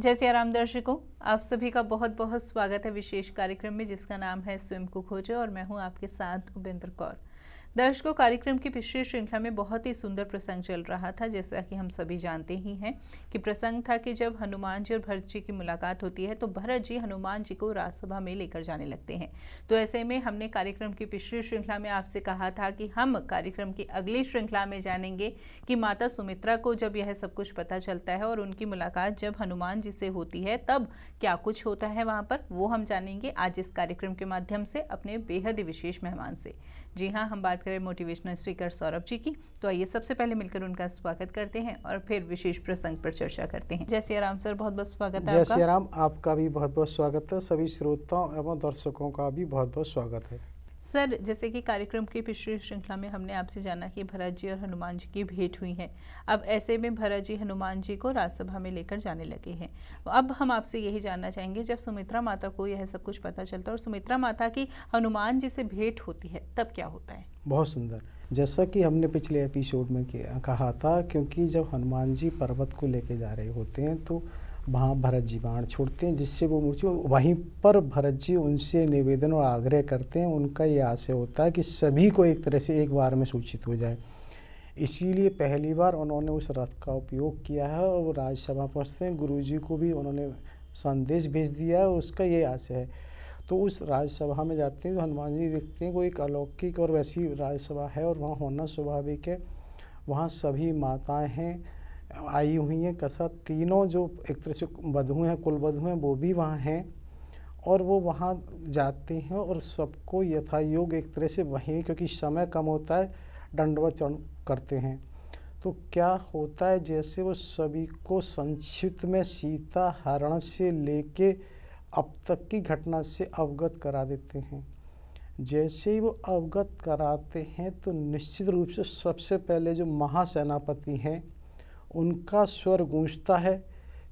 जय सिया राम दर्शकों, आप सभी का बहुत बहुत स्वागत है विशेष कार्यक्रम में जिसका नाम है स्वयं को खोजो और मैं हूं आपके साथ उपेंद्र कौर। दर्शकों, कार्यक्रम की पिछली श्रृंखला में बहुत ही सुंदर प्रसंग चल रहा था। जैसा कि हम सभी जानते ही हैं कि प्रसंग था कि जब हनुमान जी और भरत जी की मुलाकात होती है तो भरत जी हनुमान जी को राजसभा में लेकर जाने लगते हैं। तो ऐसे में हमने कार्यक्रम की पिछली श्रृंखला में आपसे कहा था कि हम कार्यक्रम की अगली श्रृंखला में जानेंगे कि माता सुमित्रा को जब यह सब कुछ पता चलता है और उनकी मुलाकात जब हनुमान जी से होती है तब क्या कुछ होता है वहां पर, वो हम जानेंगे आज इस कार्यक्रम के माध्यम से अपने बेहद ही विशेष मेहमान से। जी हाँ, हम बात करें मोटिवेशनल स्पीकर सौरभ जी की। तो आइए सबसे पहले मिलकर उनका स्वागत करते हैं और फिर विशेष प्रसंग पर चर्चा करते हैं। जय सिया राम सर, बहुत बहुत स्वागत है जय आपका। सिया राम, आपका भी बहुत बहुत स्वागत है। सभी श्रोताओं एवं दर्शकों का भी बहुत बहुत स्वागत है। सर, जैसे कि कार्यक्रम की पिछली श्रृंखला में हमने आपसे जाना कि भरत जी और हनुमान जी की भेंट हुई है। अब ऐसे में भरत जी हनुमान जी को राजसभा में लेकर जाने लगे हैं। अब हम आपसे यही जानना चाहेंगे, जब सुमित्रा माता को यह सब कुछ पता चलता है और सुमित्रा माता की हनुमान जी से भेंट होती है तब क्या होता है? बहुत सुंदर। जैसा कि हमने पिछले एपिसोड में कहा था, क्योंकि जब हनुमान जी पर्वत को लेके जा रहे होते हैं तो वहाँ भरत जी बाण छोड़ते हैं जिससे वो मूर्ति, वहीं पर भरत जी उनसे निवेदन और आग्रह करते हैं। उनका ये आशय होता है कि सभी को एक तरह से एक बार में सूचित हो जाए, इसीलिए पहली बार उन्होंने उस रथ का उपयोग किया है और वो राज्यसभा पहुँचते हैं। गुरु जी को भी उन्होंने संदेश भेज दिया है, उसका ये आशय है। तो उस राज्यसभा में जाते हैं तो हनुमान जी देखते हैं कोई एक अलौकिक और वैसी राज्यसभा है और वहाँ होना स्वाभाविक है। वहाँ सभी माताएं हैं, आई हुई हैं, कसा तीनों जो एक तरह से वधू हैं, कुल वधू हैं, वो भी वहाँ हैं और वो वहाँ जाते हैं और सबको यथायोग एक तरह से वहीं, क्योंकि समय कम होता है, दंडवत चरण करते हैं। तो क्या होता है, जैसे वो सभी को संक्षिप्त में सीता हरण से लेके अब तक की घटना से अवगत करा देते हैं। जैसे ही वो अवगत कराते हैं तो निश्चित रूप से सबसे पहले जो महासेनापति हैं उनका स्वर गूंजता है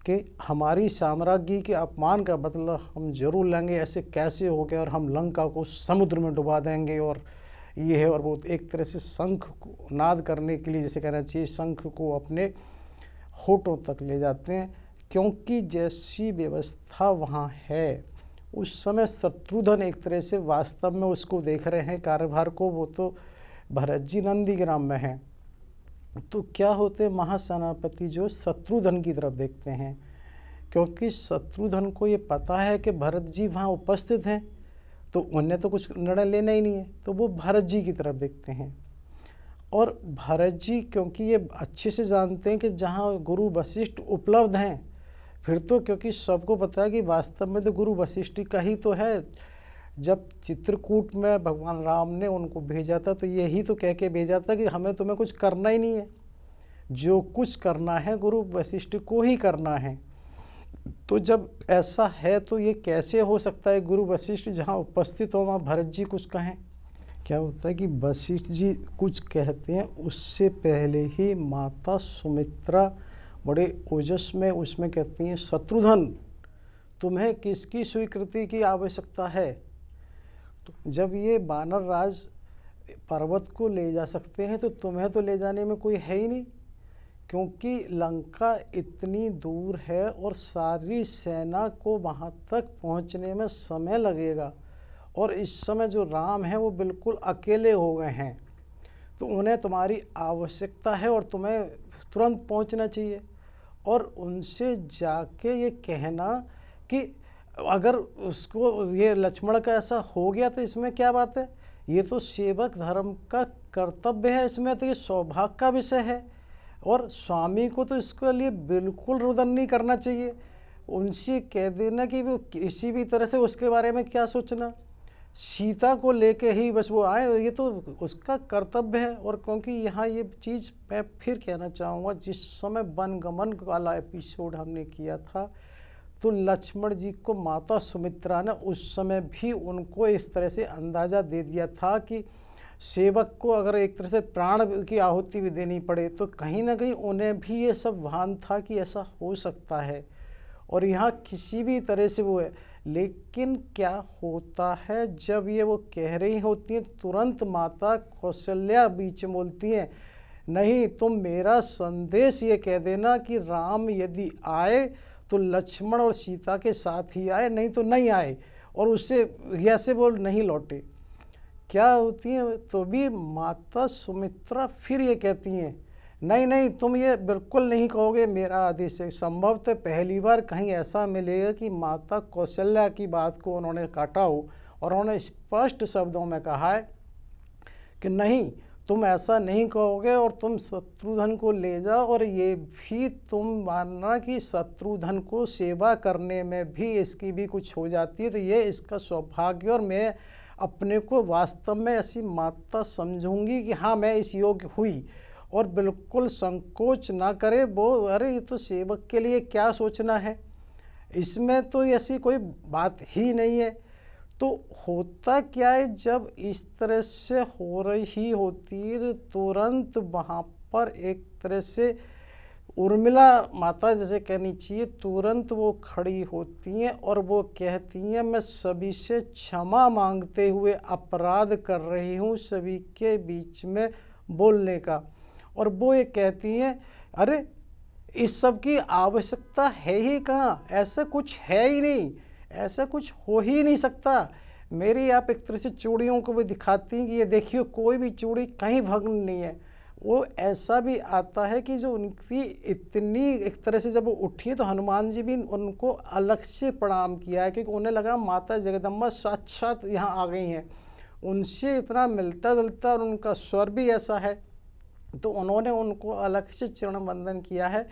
कि हमारी साम्राज्य के अपमान का बदला हम जरूर लेंगे। ऐसे कैसे हो गया और हम लंका को समुद्र में डुबा देंगे और ये है और वो एक तरह से शंख को नाद करने के लिए, जैसे कहना चाहिए, शंख को अपने होठों तक ले जाते हैं। क्योंकि जैसी व्यवस्था वहाँ है उस समय शत्रुघ्न एक तरह से वास्तव में उसको देख रहे हैं कार्यभार को, वो तो भरत जी नंदीग्राम में हैं। तो क्या होते हैं, महासेनापति जो शत्रुघ्न की तरफ देखते हैं, क्योंकि शत्रुघ्न को ये पता है कि भरत जी वहाँ उपस्थित हैं तो उन्हें तो कुछ निर्णय लेना ही नहीं है, तो वो भरत जी की तरफ देखते हैं। और भरत जी क्योंकि ये अच्छे से जानते हैं कि जहाँ गुरु वशिष्ठ उपलब्ध हैं, फिर तो क्योंकि सबको पता है कि वास्तव में तो गुरु वशिष्ठ का ही तो है। जब चित्रकूट में भगवान राम ने उनको भेजा था तो यही तो कह के भेजा था कि हमें तुम्हें कुछ करना ही नहीं है, जो कुछ करना है गुरु वशिष्ठ को ही करना है। तो जब ऐसा है तो ये कैसे हो सकता है गुरु वशिष्ठ जहाँ उपस्थित हो वहाँ भरत जी कुछ कहें? क्या होता है कि वशिष्ठ जी कुछ कहते हैं उससे पहले ही माता सुमित्रा बड़े ओजस में उसमें कहती हैं, शत्रुघ्न तुम्हें किसकी स्वीकृति की आवश्यकता है? तो जब ये वानर राज पर्वत को ले जा सकते हैं तो तुम्हें तो ले जाने में कोई है ही नहीं, क्योंकि लंका इतनी दूर है और सारी सेना को वहाँ तक पहुँचने में समय लगेगा और इस समय जो राम है वो बिल्कुल अकेले हो गए हैं। तो उन्हें तुम्हारी आवश्यकता है और तुम्हें तुरंत पहुंचना चाहिए और उनसे जाके ये कहना कि अगर उसको ये लक्ष्मण का ऐसा हो गया तो इसमें क्या बात है, ये तो सेवक धर्म का कर्तव्य है, इसमें तो ये सौभाग्य का विषय है और स्वामी को तो इसके लिए बिल्कुल रुदन नहीं करना चाहिए। उनसे कह देना कि वो किसी भी तरह से उसके बारे में क्या सोचना, सीता को लेके ही बस वो आए, ये तो उसका कर्तव्य है। और क्योंकि यहाँ ये चीज़ मैं फिर कहना चाहूँगा, जिस समय वनगमन वाला एपिसोड हमने किया था तो लक्ष्मण जी को माता सुमित्रा ने उस समय भी उनको इस तरह से अंदाज़ा दे दिया था कि सेवक को अगर एक तरह से प्राण की आहुति भी देनी पड़े तो कहीं ना कहीं उन्हें भी ये सब भान था कि ऐसा हो सकता है और यहाँ किसी भी तरह से वो है। लेकिन क्या होता है, जब ये वो कह रही होती हैं तुरंत माता कौशल्या बीच में बोलती हैं, नहीं तुम मेरा संदेश ये कह देना कि राम यदि आए तो लक्ष्मण और सीता के साथ ही आए, नहीं तो नहीं आए, और उससे ऐसे वो नहीं लौटे। क्या होती है, तो भी माता सुमित्रा फिर ये कहती हैं, नहीं नहीं, तुम ये बिल्कुल नहीं कहोगे, मेरा आदेश है। संभवतः पहली बार कहीं ऐसा मिलेगा कि माता कौशल्या की बात को उन्होंने काटा हो और उन्होंने स्पष्ट शब्दों में कहा है कि नहीं, तुम ऐसा नहीं कहोगे और तुम शत्रुघ्न को ले जाओ, और ये भी तुम मानना कि शत्रुघ्न को सेवा करने में भी इसकी भी कुछ हो जाती है, तो ये इसका सौभाग्य, और मैं अपने को वास्तव में ऐसी माता समझूंगी कि हाँ मैं इस योग्य हुई, और बिल्कुल संकोच ना करे वो, अरे ये तो सेवक के लिए क्या सोचना है, इसमें तो ऐसी कोई बात ही नहीं है। तो होता क्या है, जब इस तरह से हो रही होती है, तुरंत वहाँ पर एक तरह से उर्मिला माता जैसे कहनी चाहिए, तुरंत वो खड़ी होती हैं और वो कहती हैं, मैं सभी से क्षमा मांगते हुए अपराध कर रही हूँ सभी के बीच में बोलने का। और वो ये कहती हैं, अरे इस सब की आवश्यकता है ही कहाँ, ऐसा कुछ है ही नहीं, ऐसा कुछ हो ही नहीं सकता। मेरी आप एक तरह से चूड़ियों को भी दिखाती हैं कि ये देखिए कोई भी चूड़ी कहीं भग्न नहीं है। वो ऐसा भी आता है कि जो उनकी इतनी एक तरह से जब वो उठी तो हनुमान जी भी उनको अलग से प्रणाम किया है, क्योंकि उन्हें लगा माता जगदम्बा साक्षात यहाँ आ गई हैं, उनसे इतना मिलता जुलता और उनका स्वर भी ऐसा है, तो उन्होंने उनको अलग से चरण वंदन किया है।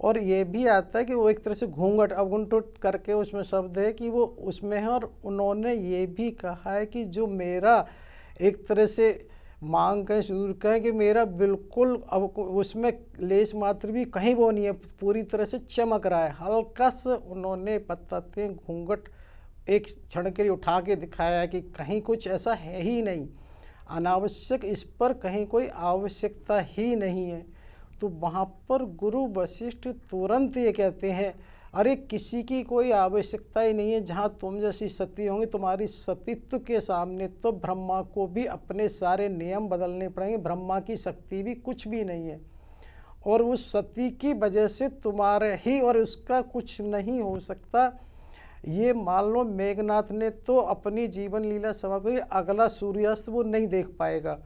और ये भी आता है कि वो एक तरह से घूंघट अवगुंठित करके उसमें शब्द है कि वो उसमें है, और उन्होंने ये भी कहा है कि जो मेरा एक तरह से मांग कहें सूर कहें कि मेरा बिल्कुल अब उसमें लेस मात्र भी कहीं वो नहीं है, पूरी तरह से चमक रहा है। हल्का सा उन्होंने बताते घूंघट एक क्षण के लिए उठा के दिखाया है कि कहीं कुछ ऐसा है ही नहीं, अनावश्यक इस पर कहीं कोई आवश्यकता ही नहीं है। तो वहाँ पर गुरु वशिष्ठ तुरंत ये कहते हैं, अरे किसी की कोई आवश्यकता ही नहीं है, जहाँ तुम जैसी सती होंगी, तुम्हारी सतीत्व के सामने तो ब्रह्मा को भी अपने सारे नियम बदलने पड़ेंगे, ब्रह्मा की शक्ति भी कुछ भी नहीं है, और उस सती की वजह से तुम्हारे ही और उसका कुछ नहीं हो सकता। ये मान लो मेघनाथ ने तो अपनी जीवन लीला समाप्त करी, अगला सूर्यास्त वो नहीं देख पाएगा।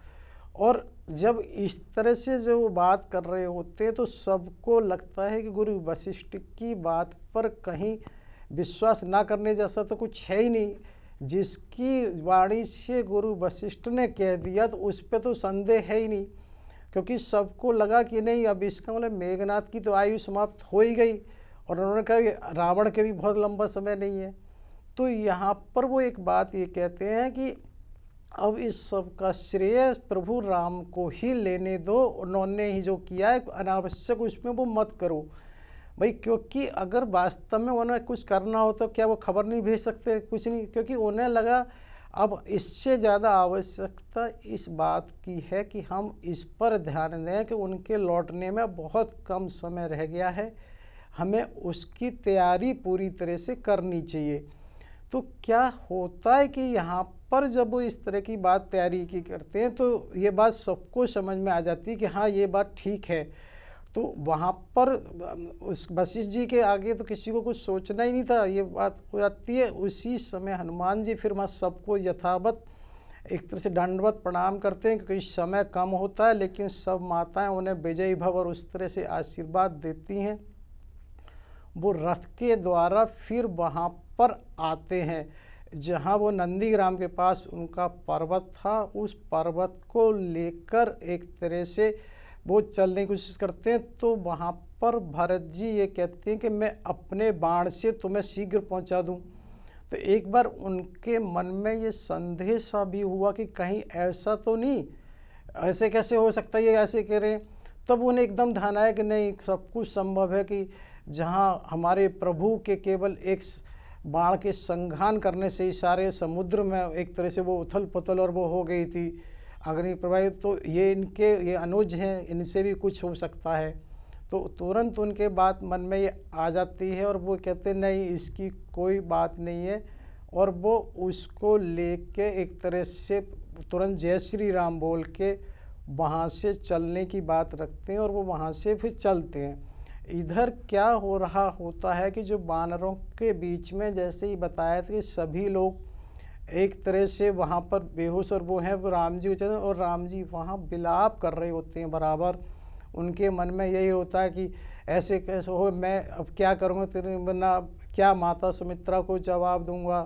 और जब इस तरह से जो वो बात कर रहे होते हैं तो सबको लगता है कि गुरु वशिष्ठ की बात पर कहीं विश्वास ना करने जैसा तो कुछ है ही नहीं। जिसकी वाणी से गुरु वशिष्ठ ने कह दिया तो उस पर तो संदेह है ही नहीं, क्योंकि सबको लगा कि नहीं अब इसका मतलब मेघनाथ की तो आयु समाप्त हो ही गई, और उन्होंने कहा रावण के भी बहुत लंबा समय नहीं है। तो यहाँ पर वो एक बात ये कहते हैं कि अब इस सब का श्रेय प्रभु राम को ही लेने दो, उन्होंने ही जो किया है अनावश्यक उसमें वो मत करो भाई, क्योंकि अगर वास्तव में उन्हें कुछ करना हो तो क्या वो खबर नहीं भेज सकते, कुछ नहीं, क्योंकि उन्हें लगा अब इससे ज़्यादा आवश्यकता इस बात की है कि हम इस पर ध्यान दें कि उनके लौटने में बहुत कम समय रह गया है, हमें उसकी तैयारी पूरी तरह से करनी चाहिए। तो क्या होता है कि यहाँ पर जब वो इस तरह की बात तैयारी की करते हैं तो ये बात सबको समझ में आ जाती है कि हाँ ये बात ठीक है। तो वहाँ पर उस वशिष्ठ जी के आगे तो किसी को कुछ सोचना ही नहीं था, ये बात हो जाती है। उसी समय हनुमान जी फिर वहाँ सबको यथावत एक तरह से दंडवत प्रणाम करते हैं, क्योंकि समय कम होता है, लेकिन सब माताएं उन्हें विजयी भव और उस तरह से आशीर्वाद देती हैं। वो रथ के द्वारा फिर वहाँ पर आते हैं जहाँ वो नंदीग्राम के पास उनका पर्वत था, उस पर्वत को लेकर एक तरह से वो चलने की कोशिश करते हैं। तो वहाँ पर भरत जी ये कहते हैं कि मैं अपने बाण से तुम्हें शीघ्र पहुँचा दूँ। तो एक बार उनके मन में ये संदेह सा भी हुआ कि कहीं ऐसा तो नहीं, ऐसे कैसे हो सकता है, ये ऐसे कह रहे हैं। तब उन्हें एकदम ध्यान आया कि नहीं, सब कुछ संभव है कि जहाँ हमारे प्रभु के केवल एक बाण के संघान करने से ही सारे समुद्र में एक तरह से वो उथल पुथल और वो हो गई थी अग्नि प्रवाहित, तो ये अनुज हैं, इनसे भी कुछ हो सकता है। तो तुरंत उनके बात मन में ये आ जाती है और वो कहते नहीं इसकी कोई बात नहीं है, और वो उसको लेके एक तरह से तुरंत जय श्री राम बोल के वहाँ से चलने की बात रखते हैं और वो वहाँ से फिर चलते हैं। इधर क्या हो रहा होता है कि जो वानरों के बीच में जैसे ही बताया था कि सभी लोग एक तरह से वहाँ पर बेहोश और वो हैं वो राम जी को चलते और राम जी वहाँ विलाप कर रहे होते हैं बराबर। उनके मन में यही होता है कि ऐसे कैसे हो, मैं अब क्या करूँगा तेरे बिना, क्या माता सुमित्रा को जवाब दूंगा,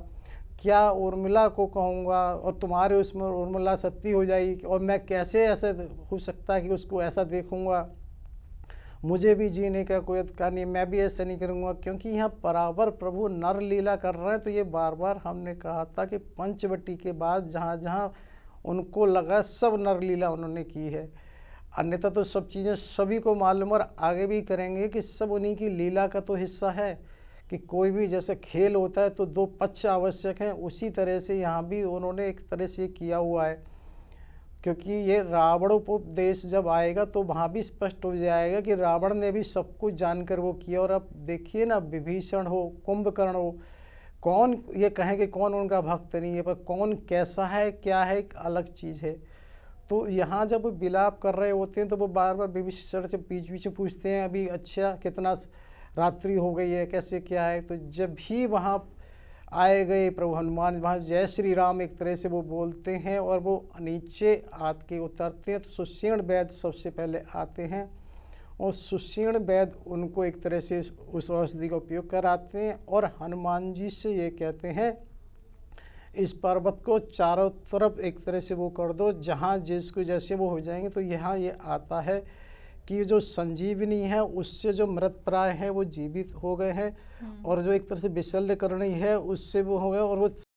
क्या उर्मिला को कहूँगा और तुम्हारे उसमें उर्मिला सती हो जाएगी और मैं कैसे ऐसे हो सकता है कि उसको ऐसा देखूँगा, मुझे भी जीने का कोई अधिकार नहीं, मैं भी ऐसा नहीं करूँगा। क्योंकि यहाँ बराबर प्रभु नर लीला कर रहे हैं। तो ये बार बार हमने कहा था कि पंचवटी के बाद जहाँ जहाँ उनको लगा सब नर लीला उन्होंने की है, अन्यथा तो सब चीज़ें सभी को मालूम और आगे भी करेंगे कि सब उन्हीं की लीला का तो हिस्सा है। कि कोई भी जैसे खेल होता है तो दो पक्ष आवश्यक हैं, उसी तरह से यहाँ भी उन्होंने एक तरह से ये किया हुआ है। क्योंकि ये रावणोपदेश जब आएगा तो वहाँ भी स्पष्ट हो जाएगा कि रावण ने भी सब कुछ जानकर वो किया। और अब देखिए ना, विभीषण हो, कुंभकर्ण हो, कौन ये कहें कि कौन उनका भक्त नहीं है, पर कौन कैसा है क्या है एक अलग चीज़ है। तो यहाँ जब वो विलाप कर रहे होते हैं तो वो बार बार विभीषण से बीच बीच में पूछते हैं अभी अच्छा कितना रात्रि हो गई है, कैसे क्या है। तो जब भी वहाँ आए गए प्रभु हनुमान, वहाँ जय श्री राम एक तरह से वो बोलते हैं और वो नीचे आके उतरते हैं। तो सुषेण वैद्य सबसे पहले आते हैं और सुषेण वैद्य उनको एक तरह से उस औषधि का उपयोग कराते हैं और हनुमान जी से ये कहते हैं इस पर्वत को चारों तरफ एक तरह से वो कर दो, जहाँ जिसको जैसे वो हो जाएंगे। तो यहाँ ये आता है कि जो संजीवनी है उससे जो मृत प्राय हैं वो जीवित हो गए हैं और जो एक तरह से विशल्य करनी है उससे वो हो गए और वो